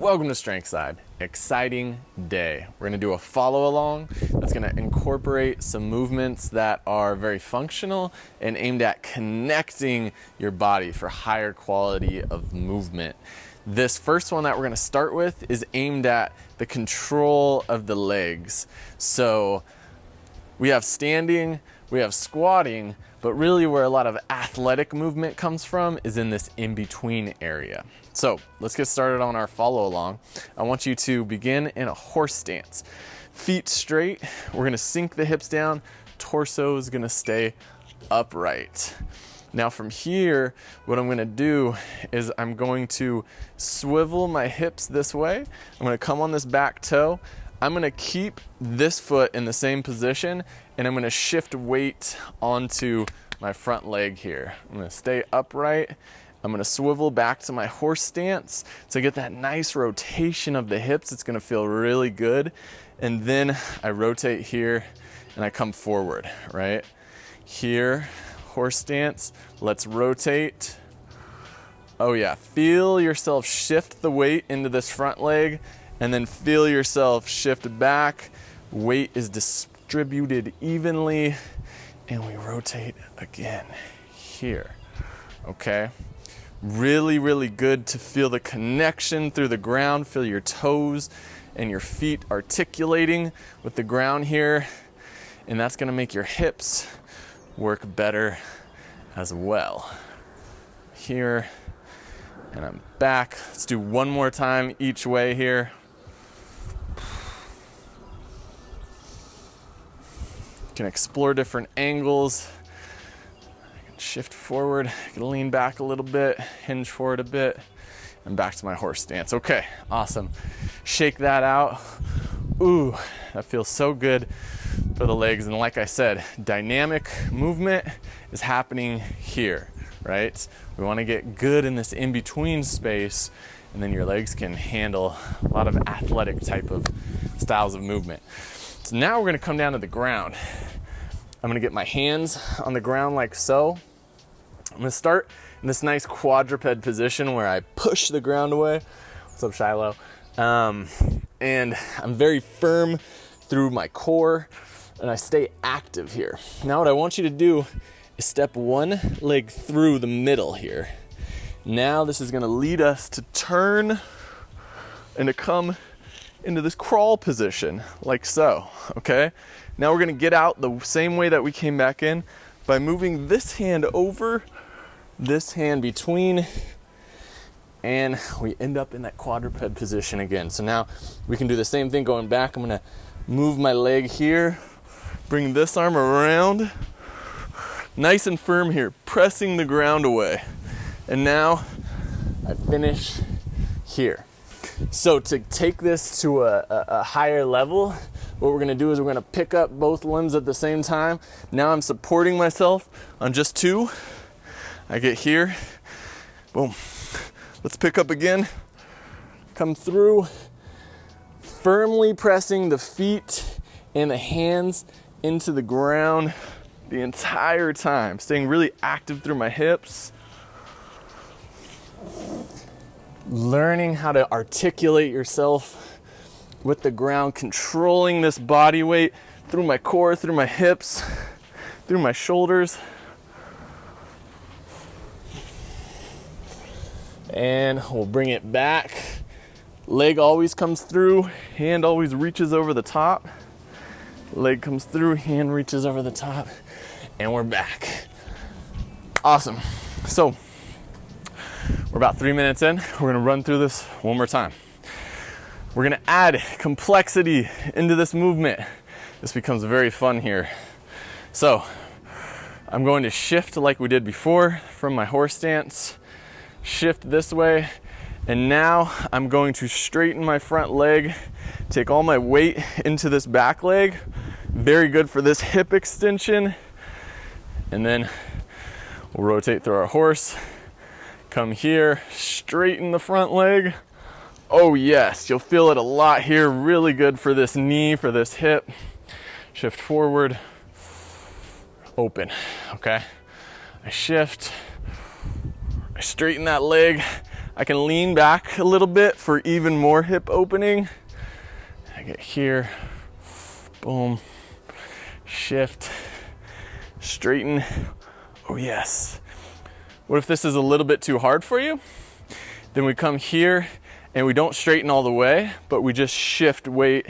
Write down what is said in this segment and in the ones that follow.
Welcome to Strength Side. Exciting day. We're gonna do a follow along that's gonna incorporate some movements that are very functional and aimed at connecting your body for higher quality of movement. This first one that we're gonna start with is aimed at the control of the legs. So we have standing, we have squatting, but really where a lot of athletic movement comes from is in this in-between area. So let's get started on our follow along. I want you to begin in a horse stance. Feet straight, we're gonna sink the hips down, torso is gonna stay upright. Now from here, what I'm gonna do is I'm going to swivel my hips this way. I'm gonna come on this back toe. I'm gonna keep this foot in the same position and I'm gonna shift weight onto my front leg here. I'm gonna stay upright. I'm gonna swivel back to my horse stance to get that nice rotation of the hips. It's gonna feel really good. And then I rotate here and I come forward, right? Here, horse stance, let's rotate. Oh yeah, feel yourself shift the weight into this front leg and then feel yourself shift back. Weight is distributed evenly and we rotate again here, okay? Really, really good to feel the connection through the ground, feel your toes and your feet articulating with the ground here, and that's gonna make your hips work better as well. Here, and I'm back. Let's do one more time each way here. You can explore different angles. Shift forward, lean back a little bit, hinge forward a bit, and back to my horse stance. Okay, awesome. Shake that out. Ooh, that feels so good for the legs. And like I said, dynamic movement is happening here, right? We want to get good in this in-between space, and then your legs can handle a lot of athletic type of styles of movement. So now we're going to come down to the ground. I'm going to get my hands on the ground like so. I'm gonna start in this nice quadruped position where I push the ground away. What's up, Shiloh? And I'm very firm through my core and I stay active here. Now what I want you to do is step one leg through the middle here. Now this is gonna lead us to turn and to come into this crawl position like so, okay? Now we're gonna get out the same way that we came back in by moving this hand over, this hand between, and we end up in that quadruped position again. So now we can do the same thing going back. I'm gonna move my leg here, bring this arm around, nice and firm here, pressing the ground away. And now I finish here. So to take this to a higher level, what we're gonna do is we're gonna pick up both limbs at the same time. Now I'm supporting myself on just two. I get here, boom. Let's pick up again. Come through, firmly pressing the feet and the hands into the ground the entire time. Staying really active through my hips. Learning how to articulate yourself with the ground, controlling this body weight through my core, through my hips, through my shoulders. And we'll bring it back. Leg always comes through, hand always reaches over the top. Leg comes through, hand reaches over the top, and we're back. Awesome. So we're about 3 minutes in. We're gonna run through this one more time. We're gonna add complexity into this movement. This becomes very fun here. So I'm going to shift like we did before from my horse stance, shift this way, and now I'm going to straighten my front leg, take all my weight into this back leg. Very good for this hip extension. And then we'll rotate through our horse, come here, straighten the front leg. Oh yes, you'll feel it a lot here. Really good for this knee, for this hip. Shift forward, open, okay? I shift, I straighten that leg. I can lean back a little bit for even more hip opening. I get here, boom, shift, straighten. Oh yes. What if this is a little bit too hard for you? Then we come here and we don't straighten all the way, but we just shift weight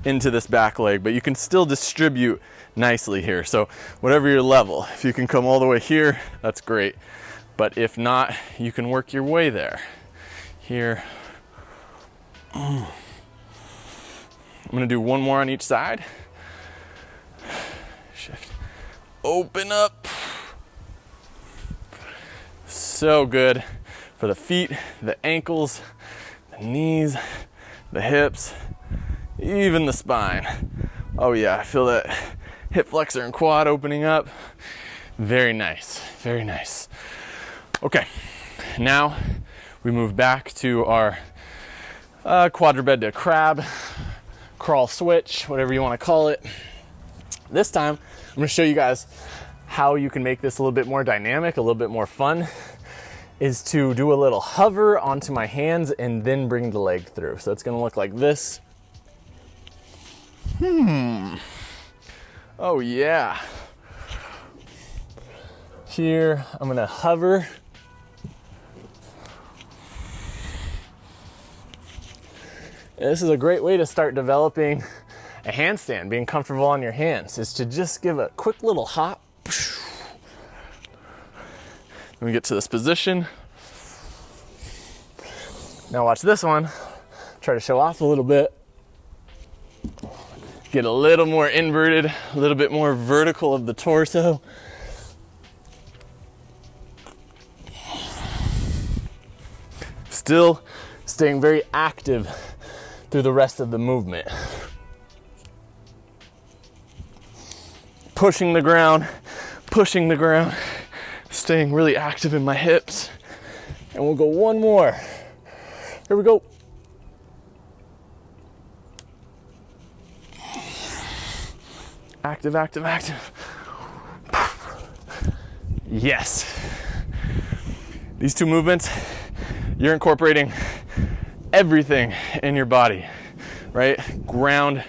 into this back leg, but you can still distribute nicely here. So whatever your level, if you can come all the way here, that's great. But if not, you can work your way there. Here. I'm gonna do one more on each side. Shift, open up. So good for the feet, the ankles, the knees, the hips, even the spine. Oh yeah, I feel that hip flexor and quad opening up. Very nice, very nice. Okay, now we move back to our quadruped to crab, crawl switch, whatever you want to call it. This time, I'm going to show you guys how you can make this a little bit more dynamic, a little bit more fun, is to do a little hover onto my hands and then bring the leg through. So it's going to look like this. Oh yeah. Here, I'm going to hover. This is a great way to start developing a handstand, being comfortable on your hands, is to just give a quick little hop. Then we get to this position. Now watch this one. Try to show off a little bit. Get a little more inverted, a little bit more vertical of the torso. Still staying very active through the rest of the movement. Pushing the ground, staying really active in my hips. And we'll go one more. Here we go. Active, active, active. Yes. These two movements, you're incorporating everything in your body, right? Ground,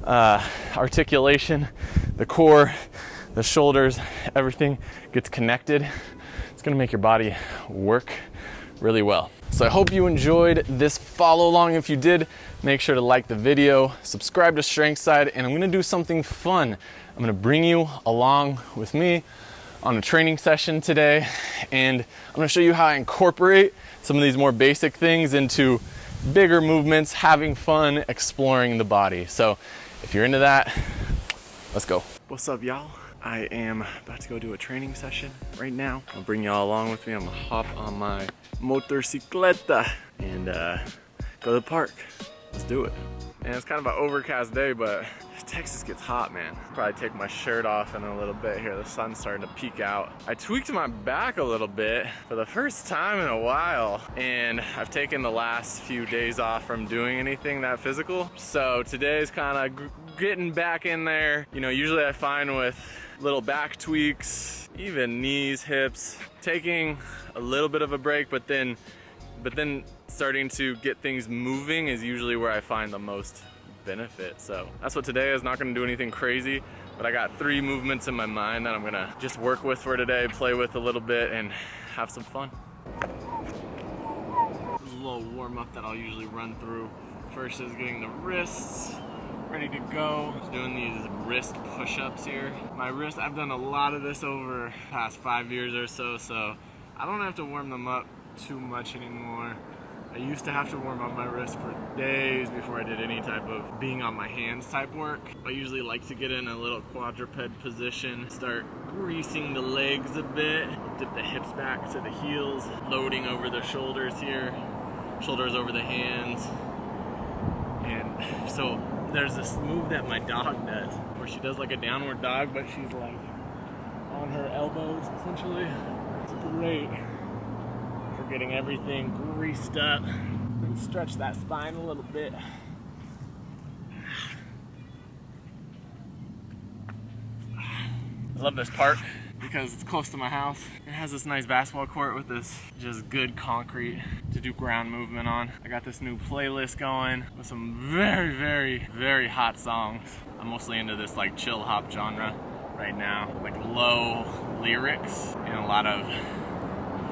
articulation, the core, the shoulders, everything gets connected. It's gonna make your body work really well. So I hope you enjoyed this follow along. If you did, make sure to like the video, subscribe to StrengthSide, and I'm gonna do something fun. I'm gonna bring you along with me on a training session today, and I'm gonna show you how I incorporate some of these more basic things into bigger movements, having fun, exploring the body. So if you're into that, let's go. What's up, y'all? I am about to go do a training session right now. I'll bring y'all along with me. I'm gonna hop on my motocicleta and go to the park. Let's do it. And it's kind of an overcast day, but Texas gets hot, man. Probably take my shirt off in a little bit here. The sun's starting to peek out. I tweaked my back a little bit for the first time in a while, and I've taken the last few days off from doing anything that physical. So today's kind of getting back in there. You know, usually I find with little back tweaks, even knees, hips, taking a little bit of a break, but then starting to get things moving is usually where I find the most benefit. So that's what today is. Not gonna do anything crazy, but I got 3 movements in my mind that I'm gonna just work with for today, play with a little bit, and have some fun. This is a little warm up that I'll usually run through. First is getting the wrists ready to go. Just doing these wrist push-ups here. My wrist, I've done a lot of this over the past 5 years or so, so I don't have to warm them up too much anymore. I used to have to warm up my wrist for days before I did any type of being on my hands type work. I usually like to get in a little quadruped position, start greasing the legs a bit, dip the hips back to the heels, loading over the shoulders here, shoulders over the hands. And so there's this move that my dog does where she does like a downward dog, but she's like on her elbows essentially. It's great for getting everything greased up and stretch that spine a little bit. I love this park. because it's close to my house. It has this nice basketball court with this just good concrete to do ground movement on. I got this new playlist going with some very, very, very hot songs. I'm mostly into this like chill hop genre right now, like low lyrics and a lot of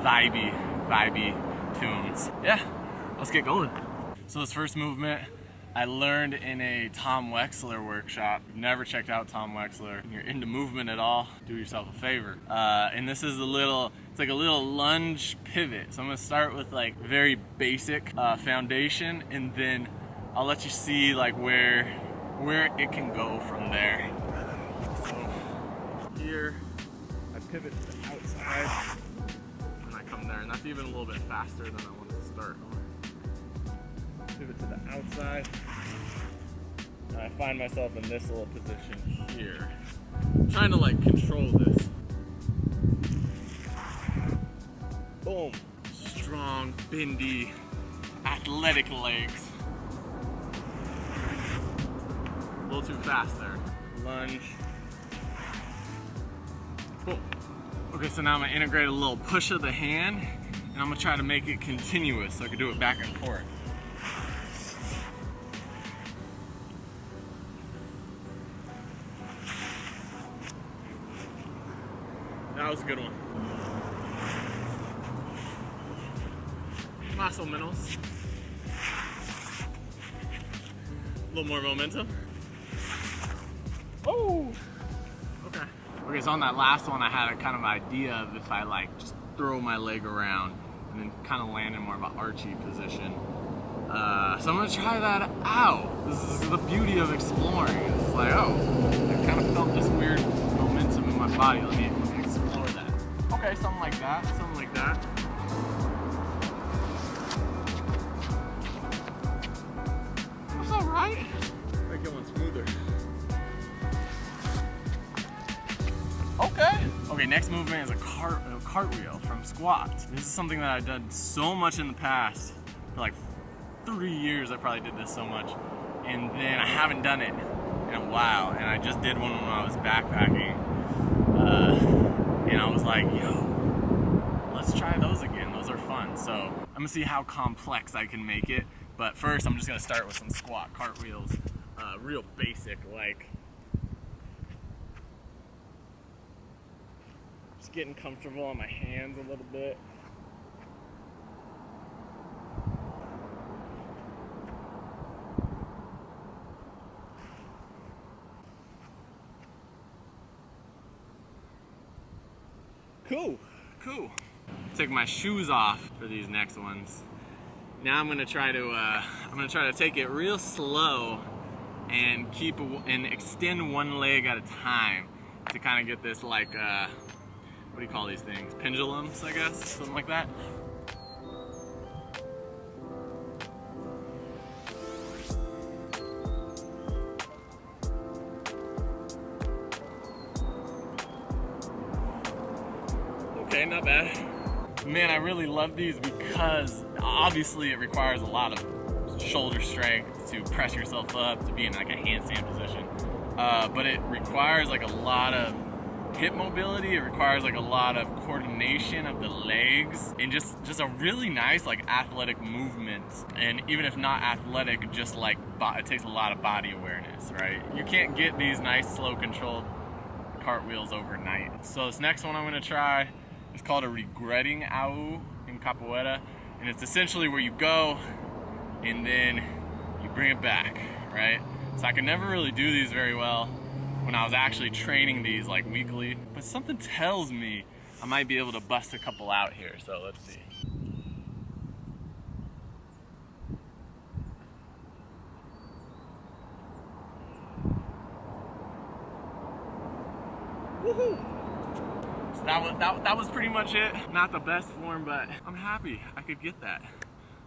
vibey tunes. Yeah, let's get going. So this first movement I learned in a Tom Wexler workshop. If you've never checked out Tom Wexler and you're into movement at all, do yourself a favor. And this is it's like a little lunge pivot. So I'm gonna start with like very basic foundation, and then I'll let you see like where it can go from there. So here, I pivot to the outside, and I come there, and that's even a little bit faster than I want to start. Pivot to the outside, and I find myself in this little position here. I'm trying to like control this. Boom. Strong, bendy, athletic legs. A little too fast there. Lunge. Cool. Okay, so now I'm gonna integrate a little push of the hand, and I'm gonna try to make it continuous so I can do it back and forth. That was a good one. Muscle minnals. A little more momentum. Oh! Okay. Okay, so on that last one, I had a kind of idea of if I like just throw my leg around and then kind of land in more of an archy position. So I'm gonna try that out. This is the beauty of exploring. It's like, oh, I kind of felt this weird momentum in my body. Let me explore that. Okay, something like that, something like that. That's all right. I get one smoother. Okay. Okay, next movement is a cartwheel from squats. This is something that I've done so much in the past. For like 3 years I probably did this so much. And then I haven't done it in a while. And I just did one when I was backpacking. And I was like, yo, let's try those again. Those are fun. So I'm gonna see how complex I can make it. But first I'm just gonna start with some squat cartwheels. Real basic, like just getting comfortable on my hands a little bit. Cool. Take my shoes off for these next ones. Now I'm gonna try to take it real slow and extend one leg at a time to kind of get this like what do you call these things? Pendulums, I guess, something like that. Okay, not bad. Man, I really love these because obviously it requires a lot of shoulder strength to press yourself up to be in like a handstand position. But it requires like a lot of hip mobility. It requires like a lot of coordination of the legs and just a really nice like athletic movement. And even if not athletic, just like it takes a lot of body awareness, right? You can't get these nice slow controlled cartwheels overnight. So this next one I'm gonna try, it's called a regretting au in capoeira, and it's essentially where you go and then you bring it back, right? So I could never really do these very well when I was actually training these like weekly, but something tells me I might be able to bust a couple out here, so let's see. Woohoo! So that was pretty much it. Not the best form, but I'm happy I could get that.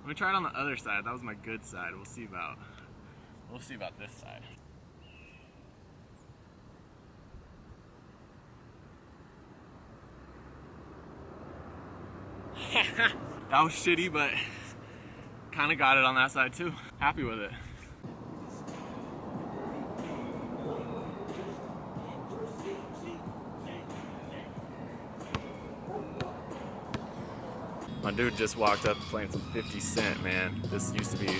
Let me try it on the other side. That was my good side. We'll see about this side. That was shitty, but kind of got it on that side too. Happy with it. My dude just walked up playing some 50 Cent, man. This used to be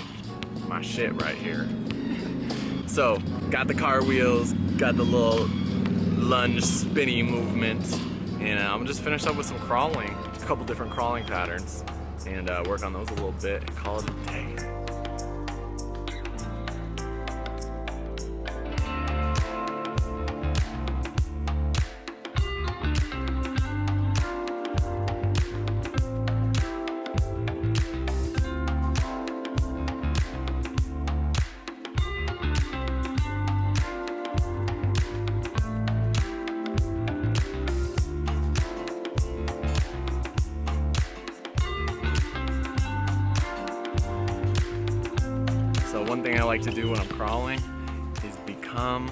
my shit right here. So, got the car wheels, got the little lunge spinny movement, and I'm just finished up with some crawling. A couple different crawling patterns, and work on those a little bit and call it a day. So one thing I like to do when I'm crawling is become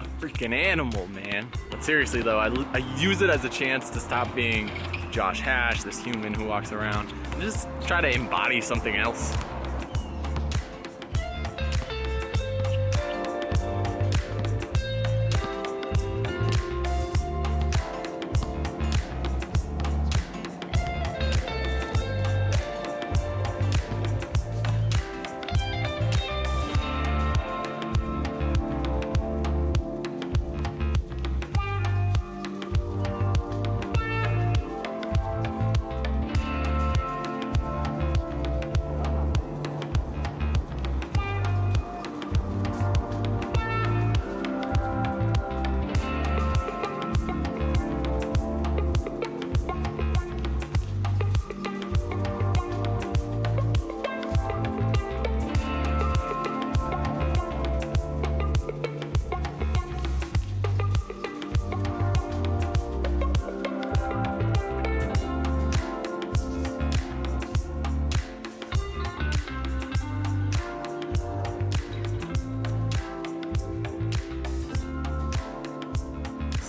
a freaking animal, man. But seriously though, I use it as a chance to stop being Josh Hash, this human who walks around, and just try to embody something else.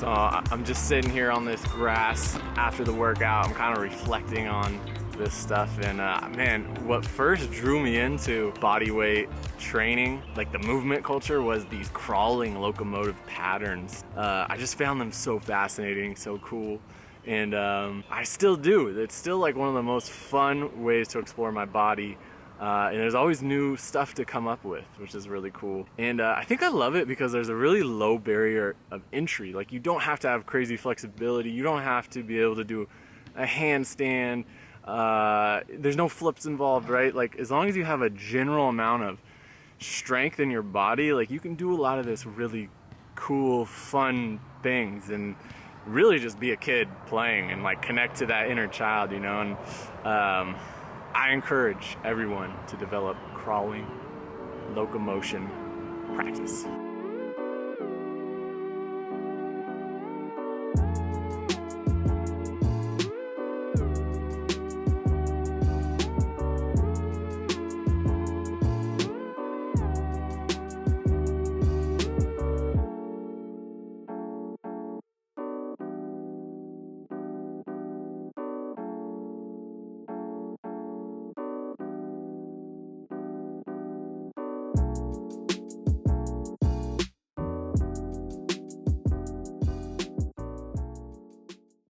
So I'm just sitting here on this grass after the workout. I'm kind of reflecting on this stuff, and man, what first drew me into body weight training, like the movement culture, was these crawling locomotive patterns. I just found them so fascinating, so cool, and I still do. It's still like one of the most fun ways to explore my body. And there's always new stuff to come up with, which is really cool. And I think I love it because there's a really low barrier of entry. Like, you don't have to have crazy flexibility. You don't have to be able to do a handstand. There's no flips involved, right? Like, as long as you have a general amount of strength in your body, like, you can do a lot of this really cool, fun things and really just be a kid playing and like connect to that inner child, you know? And I encourage everyone to develop crawling locomotion practice.